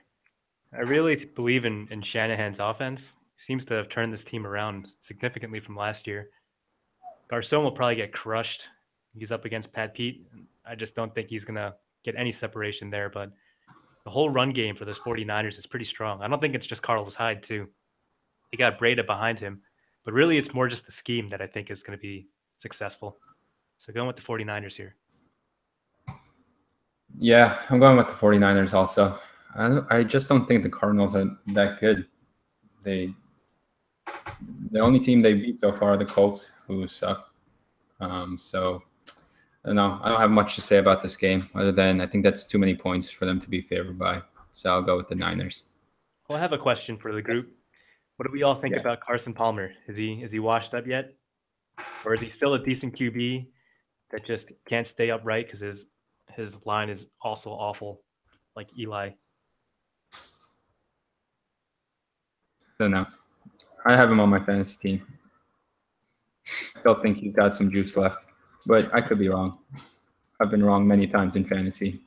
I really believe in Shanahan's offense. He seems to have turned this team around significantly from last year. Garcon will probably get crushed. He's up against Pat Pete. I just don't think he's going to get any separation there. But the whole run game for this 49ers is pretty strong. I don't think it's just Carlos Hyde, too. He got Breda behind him. But really, it's more just the scheme that I think is going to be successful. So going with the 49ers here. Yeah, I'm going with the 49ers also. I just don't think the Cardinals are that good. The only team they beat so far are the Colts, who suck. So I don't know. I don't have much to say about this game other than I think that's too many points for them to be favored by. So I'll go with the Niners. Well, I have a question for the group. What do we all think about Carson Palmer? Is he washed up yet? Or is he still a decent QB that just can't stay upright because his line is also awful, like Eli? Don't know. I have him on my fantasy team. Still think he's got some juice left, but I could be wrong. I've been wrong many times in fantasy.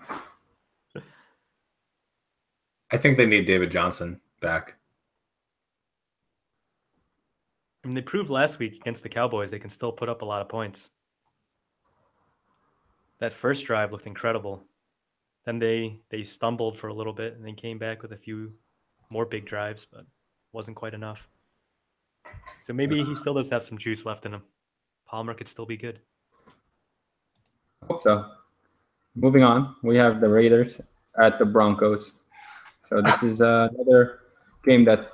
I think they need David Johnson back. I mean, they proved last week against the Cowboys they can still put up a lot of points. That first drive looked incredible. Then they stumbled for a little bit and then came back with a few more big drives, but wasn't quite enough. So maybe he still does have some juice left in him. Palmer could still be good. I hope so. Moving on, we have the Raiders at the Broncos. So this is another game that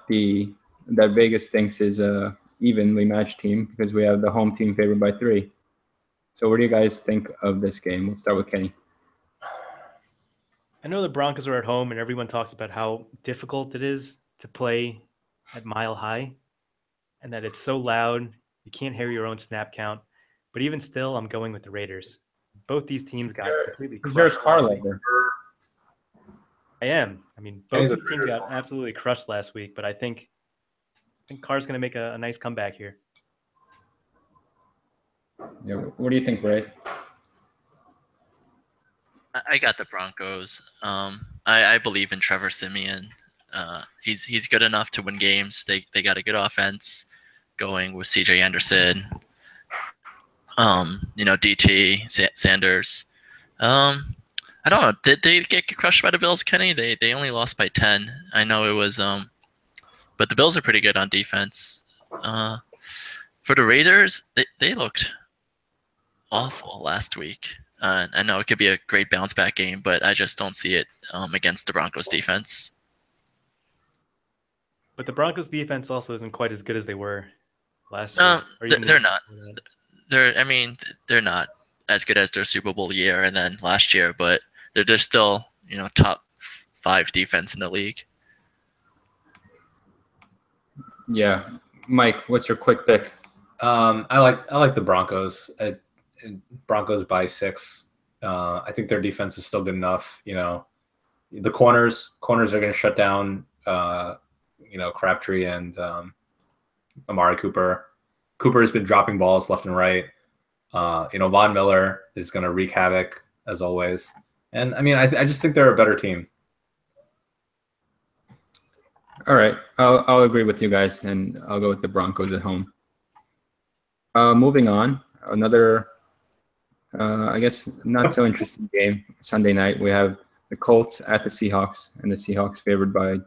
Vegas thinks is a evenly matched team because we have the home team favored by 3. So what do you guys think of this game? We'll start with Kenny. I know the Broncos are at home and everyone talks about how difficult it is to play at Mile High and that it's so loud, you can't hear your own snap count. But even still, I'm going with the Raiders. Both these teams got completely crushed. You're a car lover. I am. I mean, both these teams got absolutely crushed last week, but I think think Carr's going to make a nice comeback here. Yeah, what do you think, Ray? I got the Broncos. I believe in Trevor Siemian. He's good enough to win games. They got a good offense going with C.J. Anderson. DT Sanders. I don't know. Did they get crushed by the Bills, Kenny? They only lost by 10. I know it was but the Bills are pretty good on defense. For the Raiders, they looked awful last week. I know it could be a great bounce back game, but I just don't see it against the Broncos defense. But the Broncos defense also isn't quite as good as they were last No, year. they're not. They're not as good as their Super Bowl year and then last year, but they're just still, top 5 defense in the league. Yeah, Mike, what's your quick pick? I like the Broncos. Broncos by 6. I think their defense is still good enough. The corners are going to shut down. Crabtree and Amari Cooper. Cooper has been dropping balls left and right. Von Miller is going to wreak havoc as always. And I just think they're a better team. All right, I'll agree with you guys, and I'll go with the Broncos at home. Moving on, another, I guess, not so interesting game. Sunday night, we have the Colts at the Seahawks, and the Seahawks favored by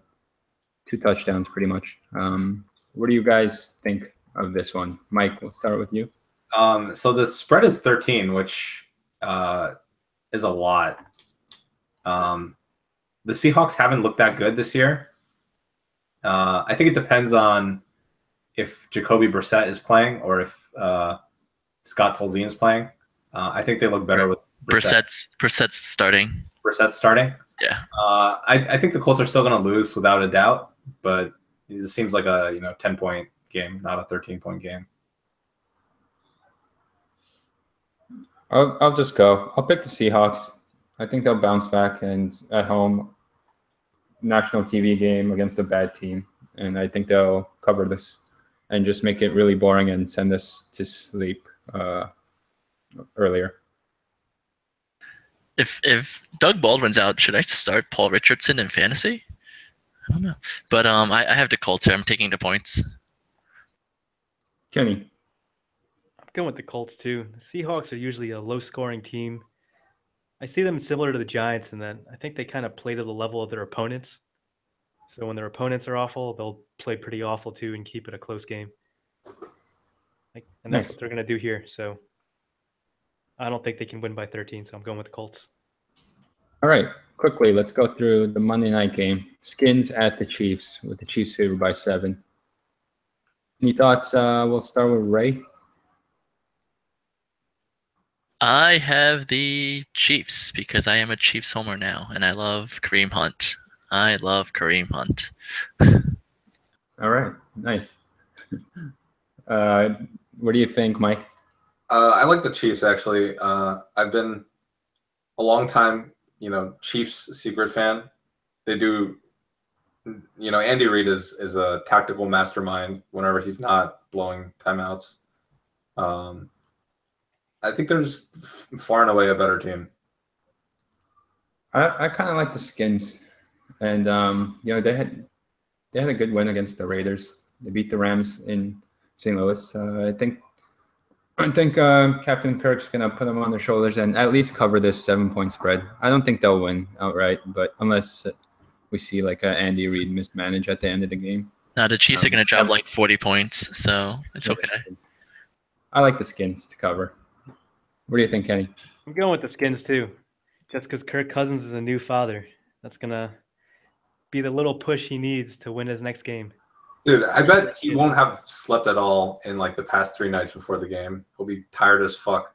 2 touchdowns, pretty much. What do you guys think of this one? Mike, we'll start with you. So the spread is 13, which is a lot. The Seahawks haven't looked that good this year. I think it depends on if Jacoby Brissett is playing or if Scott Tolzien is playing. I think they look better with Brissett's starting. Brissett's starting? Yeah. I think the Colts are still going to lose without a doubt, but it seems like a 10-point game, not a 13-point game. I'll just go. I'll pick the Seahawks. I think they'll bounce back, and at home, national TV game against a bad team, and I think they'll cover this and just make it really boring and send us to sleep earlier. If Doug Baldwin's out, should I start Paul Richardson in fantasy? I don't know, but I have the Colts here. I'm taking the points. Kenny. I'm going with the Colts too. The Seahawks are usually a low-scoring team. I see them similar to the Giants in that I think they kind of play to the level of their opponents. So when their opponents are awful, they'll play pretty awful too and keep it a close game. And that's what they're going to do here. So I don't think they can win by 13, so I'm going with the Colts. All right, quickly, let's go through the Monday night game. Skins at the Chiefs, with the Chiefs favored by 7. Any thoughts? We'll start with Ray. I have the Chiefs because I am a Chiefs homer now, and I love Kareem Hunt. All right, nice. What do you think, Mike? I like the Chiefs, actually. I've been a long time, Chiefs secret fan. They do, Andy Reid is a tactical mastermind whenever he's not blowing timeouts. I think they're just far and away a better team. I kind of like the Skins, and they had a good win against the Raiders. They beat the Rams in St. Louis. I think Captain Kirk's gonna put them on their shoulders and at least cover this 7-point spread. I don't think they'll win outright, but unless we see like an Andy Reid mismanage at the end of the game. Now the Chiefs are gonna drop like 40 points, so it's okay. I like the Skins to cover. What do you think, Kenny? I'm going with the Skins too, just because Kirk Cousins is a new father. That's gonna be the little push he needs to win his next game. Dude, I bet he won't have slept at all in like the past 3 nights before the game. He'll be tired as fuck,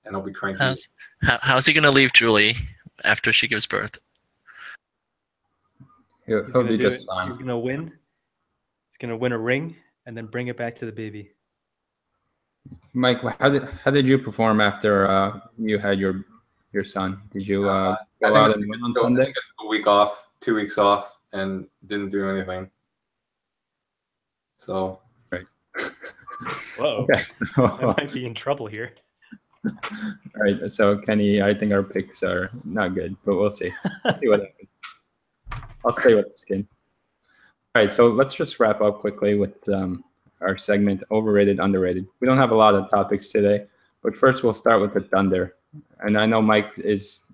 and he'll be cranky. How's he gonna leave Julie after she gives birth? He'll do just fine. He's gonna win. He's gonna win a ring and then bring it back to the baby. Mike, how did you perform after you had your son? Did you go out and win on Sunday? I took a week off, 2 weeks off, and didn't do anything. So Whoa, Okay. I So, might be in trouble here. all right. So Kenny, I think our picks are not good, but we'll see. We'll see what happens. I'll stay with the skin. All right. So let's just wrap up quickly with our segment overrated, underrated. We don't have a lot of topics today, but first we'll start with the Thunder. And I know Mike is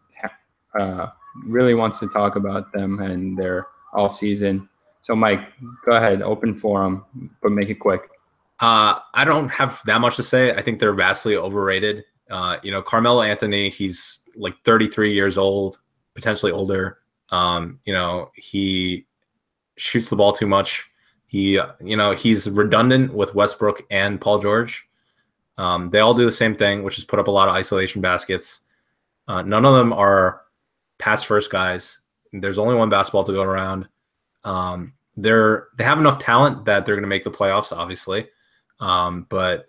really wants to talk about them and their off season. So Mike, go ahead, open forum, but make it quick. I don't have that much to say. I think they're vastly overrated. Carmelo Anthony, he's like 33 years old, potentially older. He shoots the ball too much. He's redundant with Westbrook and Paul George. They all do the same thing, which is put up a lot of isolation baskets. None of them are pass first guys. There's only one basketball to go around. They have enough talent that they're going to make the playoffs, obviously. But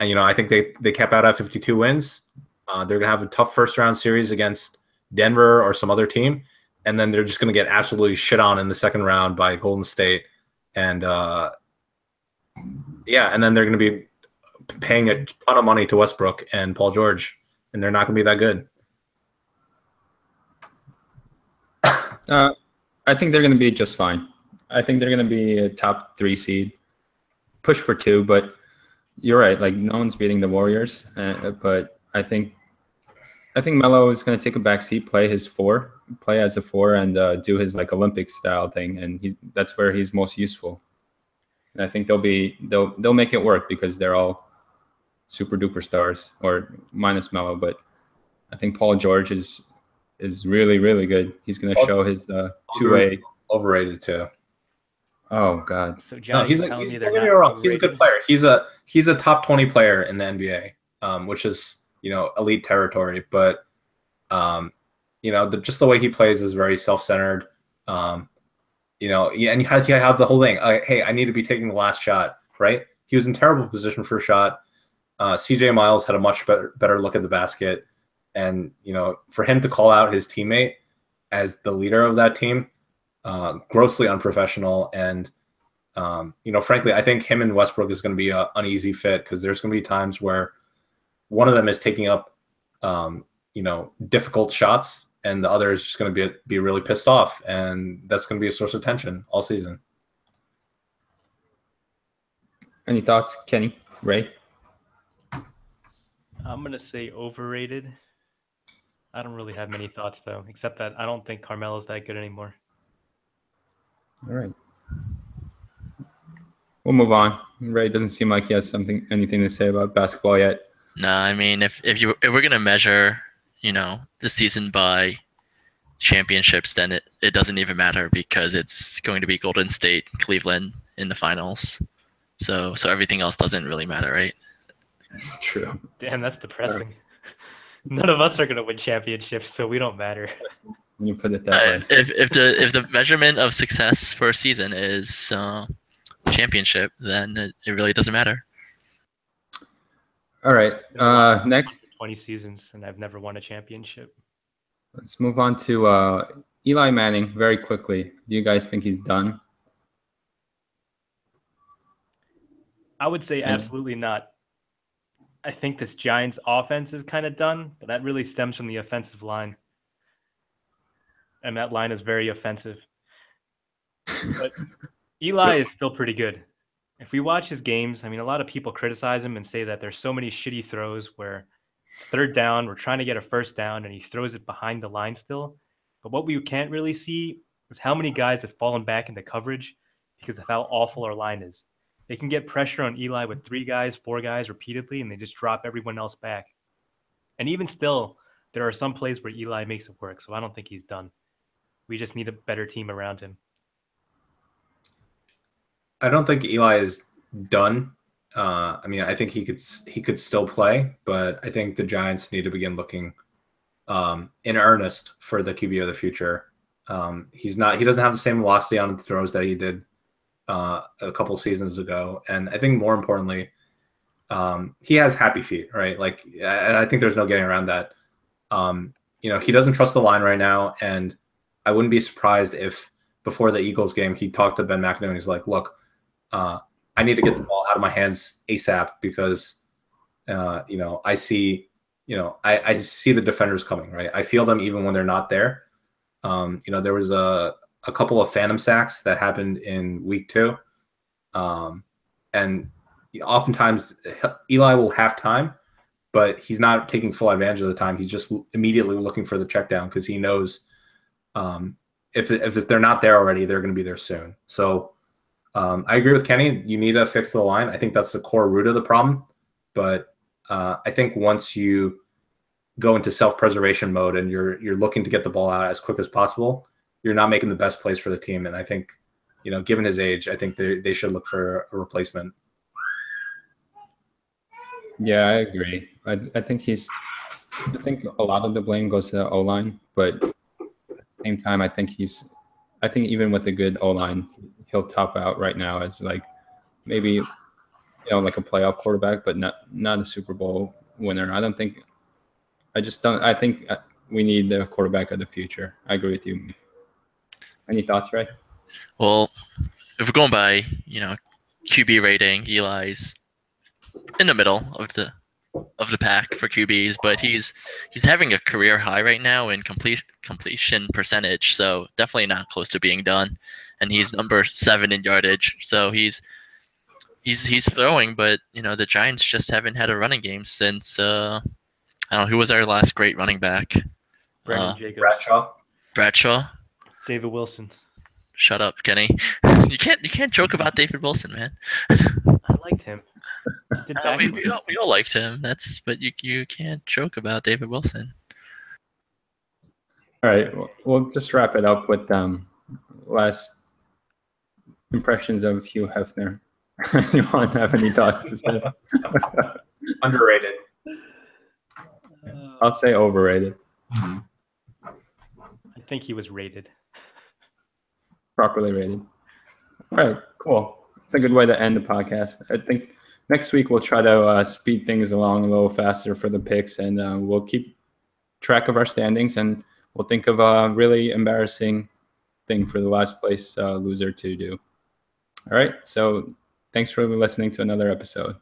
I think they kept out at 52 wins. They're going to have a tough first round series against Denver or some other team. And then they're just going to get absolutely shit on in the second round by Golden State. And and then they're going to be paying a ton of money to Westbrook and Paul George, and they're not going to be that good. I think they're going to be just fine. I think they're going to be a top 3 seed, push for 2. But you're right. Like, no one's beating the Warriors. But I think Melo is going to take a back seat, play as a 4, and do his like Olympic style thing. And that's where he's most useful. And I think they'll make it work because they're all super duper stars, or minus Melo. But I think Paul George is really, really good. He's going to show his 2A. Overrated too. Oh God. So John, he's telling me they're don't get me not wrong. He's a overrated? good player. He's a top 20 player in the NBA, which is elite territory. But just the way he plays is very self-centered. And he had the whole thing. Hey, I need to be taking the last shot. Right? He was in terrible position for a shot. CJ Miles had a much better look at the basket. And, for him to call out his teammate as the leader of that team, grossly unprofessional. And, frankly, I think him and Westbrook is going to be an uneasy fit because there's going to be times where one of them is taking up, difficult shots and the other is just going to be really pissed off. And that's going to be a source of tension all season. Any thoughts, Kenny? Ray? I'm going to say overrated. I don't really have many thoughts, though, except that I don't think Carmelo's that good anymore. All right. We'll move on. Ray doesn't seem like he has anything to say about basketball yet. No, I mean, if we're gonna measure, the season by championships, then it doesn't even matter because it's going to be Golden State, Cleveland in the finals. So everything else doesn't really matter, right? True. Damn, that's depressing. None of us are going to win championships, so we don't matter. When you put it that way. If the measurement of success for a season is championship, then it really doesn't matter. All right. Next, 20 seasons, and I've never won a championship. let's move on to Eli Manning very quickly. Do you guys think he's done? I would say absolutely not. I think this Giants offense is kind of done, but that really stems from the offensive line. And that line is very offensive. But Eli is still pretty good. If we watch his games, I mean, a lot of people criticize him and say that there's so many shitty throws where it's third down, we're trying to get a first down, and he throws it behind the line still. But what we can't really see is how many guys have fallen back into coverage because of how awful our line is. They can get pressure on Eli with 3 guys, 4 guys repeatedly, and they just drop everyone else back. And even still, there are some plays where Eli makes it work, so I don't think he's done. We just need a better team around him. I don't think Eli is done. I think he could still play, but I think the Giants need to begin looking in earnest for the QB of the future. He doesn't have the same velocity on the throws that he did a couple seasons ago, and I think more importantly, he has happy feet, right? Like, I think there's no getting around that. He doesn't trust the line right now, and I wouldn't be surprised if before the Eagles game he talked to Ben McAdoo and he's like, "Look, I need to get the ball out of my hands ASAP because, I see, I see the defenders coming, right? I feel them even when they're not there. There was a couple of phantom sacks that happened in week 2. And oftentimes Eli will have time, but he's not taking full advantage of the time. He's just immediately looking for the check down because he knows if they're not there already, they're going to be there soon. So I agree with Kenny. You need to fix the line. I think that's the core root of the problem. But I think once you go into self-preservation mode and you're looking to get the ball out as quick as possible, you're not making the best plays for the team. And I think, given his age, I think they should look for a replacement. Yeah, I agree. I think a lot of the blame goes to the O-line, but at the same time, I think even with a good O-line, he'll top out right now as like maybe like a playoff quarterback, but not a Super Bowl winner. I think we need the quarterback of the future. I agree with you. Any thoughts, Ray? Well, if we're going by QB rating, Eli's in the middle of the pack for QBs, but he's having a career high right now in completion percentage, so definitely not close to being done. And he's number 7 in yardage, so he's throwing, but the Giants just haven't had a running game since I don't know who was our last great running back. Brandon Jacobs. Bradshaw. David Wilson. Shut up, Kenny. You can't joke about David Wilson, man. I liked him. We all liked him. But you can't joke about David Wilson. All right, we'll just wrap it up with last impressions of Hugh Hefner. Anyone have any thoughts to say? Underrated. I'll say overrated. I think he was rated. Properly rated. All right, cool. It's a good way to end the podcast. I think next week we'll try to speed things along a little faster for the picks, and we'll keep track of our standings, and we'll think of a really embarrassing thing for the last place loser to do. All right, so thanks for listening to another episode.